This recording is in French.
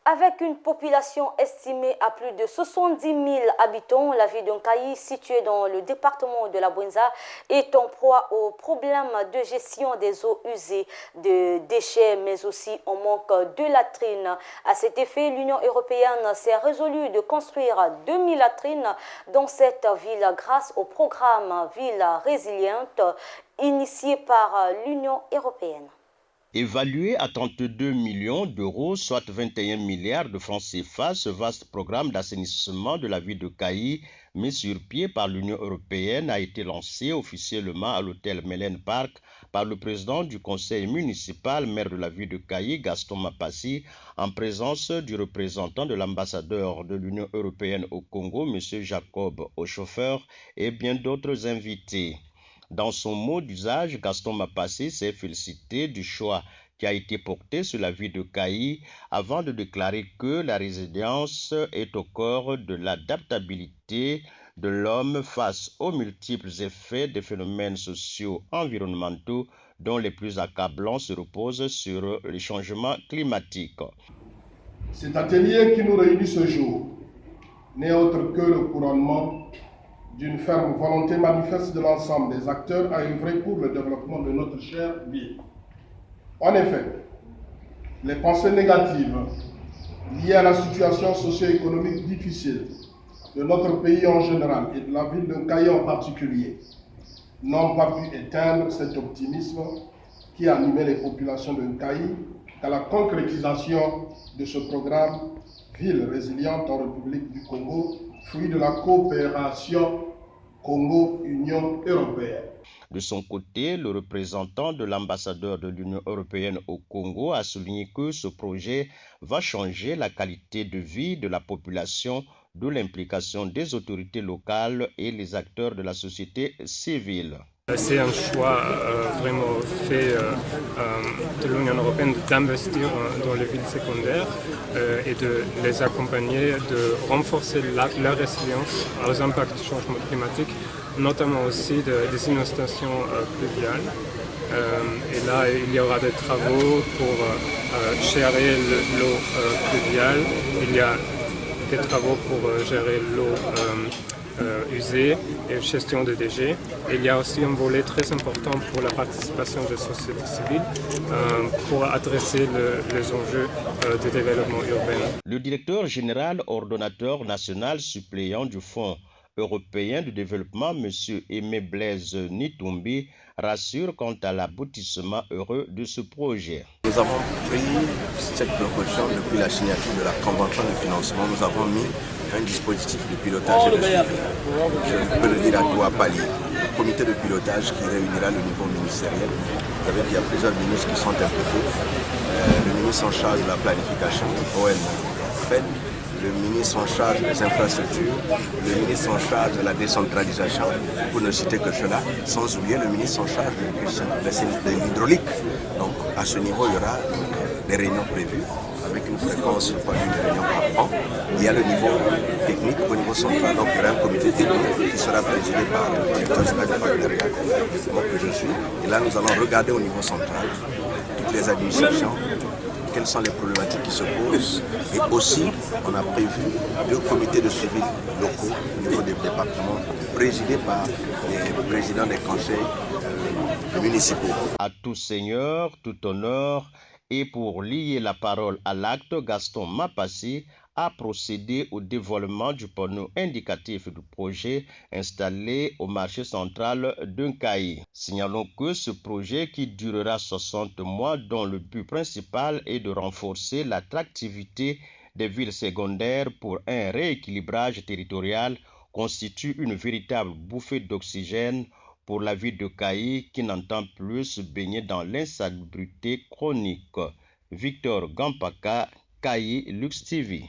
Avec une population estimée à plus de 70 000 habitants, la ville d'Onkayi, située dans le département de la Bouenza, est en proie aux problèmes de gestion des eaux usées, de déchets, mais aussi en manque de latrines. À cet effet, l'Union européenne s'est résolue de construire 2000 latrines dans cette ville grâce au programme Ville résiliente initié par l'Union européenne. Évalué à 32 millions d'euros, soit 21 milliards de francs CFA, ce vaste programme d'assainissement de la ville de Kayi, mis sur pied par l'Union européenne, a été lancé officiellement à l'hôtel Melen Park par le président du conseil municipal, maire de la ville de Kayi, Gaston Mapassi, en présence du représentant de l'ambassadeur de l'Union européenne au Congo, M. Jacob Ochofer, et bien d'autres invités. Dans son mot d'usage, Gaston Mapassi s'est félicité du choix qui a été porté sur la ville de Kayi avant de déclarer que la résilience est au cœur de l'adaptabilité de l'homme face aux multiples effets des phénomènes sociaux environnementaux dont les plus accablants se reposent sur les changements climatiques. Cet atelier qui nous réunit ce jour n'est autre que le couronnement d'une ferme volonté manifeste de l'ensemble des acteurs à œuvrer pour le développement de notre chère ville. En effet, les pensées négatives liées à la situation socio-économique difficile de notre pays en général et de la ville de Kayi en particulier n'ont pas pu éteindre cet optimisme qui animait les populations de Kayi dans la concrétisation de ce programme Ville résiliente en République du Congo, fruit de la coopération Congo-Union européenne. De son côté, le représentant de l'ambassadeur de l'Union européenne au Congo a souligné que ce projet va changer la qualité de vie de la population, d'où l'implication des autorités locales et les acteurs de la société civile. C'est un choix vraiment fait de l'Union européenne d'investir dans les villes secondaires et de les accompagner, de renforcer leur résilience aux impacts du changement climatique, notamment aussi des inondations pluviales. Et là, il y aura des travaux pour gérer l'eau pluviale. Il y a des travaux pour gérer l'eau usée et gestion des déchets. Il y a aussi un volet très important pour la participation de la société civile pour adresser les enjeux du développement urbain. Le directeur général ordonnateur national suppléant du Fonds européen de développement, M. Aimé Blaise Nitumbi, rassure quant à l'aboutissement heureux de ce projet. Nous avons pris cette proposition depuis la signature de la convention de financement. Nous avons mis un dispositif de pilotage et de suivi. Je peux le dire à trois paliers. Le comité de pilotage qui réunira le niveau ministériel. Vous savez qu'il y a plusieurs ministres qui sont impliqués. Le ministre en charge de la planification, ON, FED, le ministre en charge des infrastructures, le ministre en charge de la décentralisation, pour ne citer que cela, sans oublier le ministre en charge de l'hydraulique. Donc à ce niveau, il y aura des réunions prévues avec une fréquence d'une réunion par an. Il y a le niveau technique au niveau central, donc il y aura un comité technique qui sera présidé par le directeur général du partenariat, que je suis. Et là, nous allons regarder au niveau central toutes les administrations, quelles sont les problématiques qui se posent. Et aussi, on a prévu deux comités de suivi locaux au niveau des départements, présidés par les présidents des conseils municipaux. À tout seigneur, tout honneur, et pour lier la parole à l'acte, Gaston Mapassi a procédé au dévoilement du panneau indicatif du projet installé au marché central d'Onkayi. Signalons que ce projet qui durera 60 mois, dont le but principal est de renforcer l'attractivité des villes secondaires pour un rééquilibrage territorial, constitue une véritable bouffée d'oxygène pour la ville de Kayi qui n'entend plus se baigner dans l'insalubrité chronique. Victor Gampaka, Kayi, Lux TV.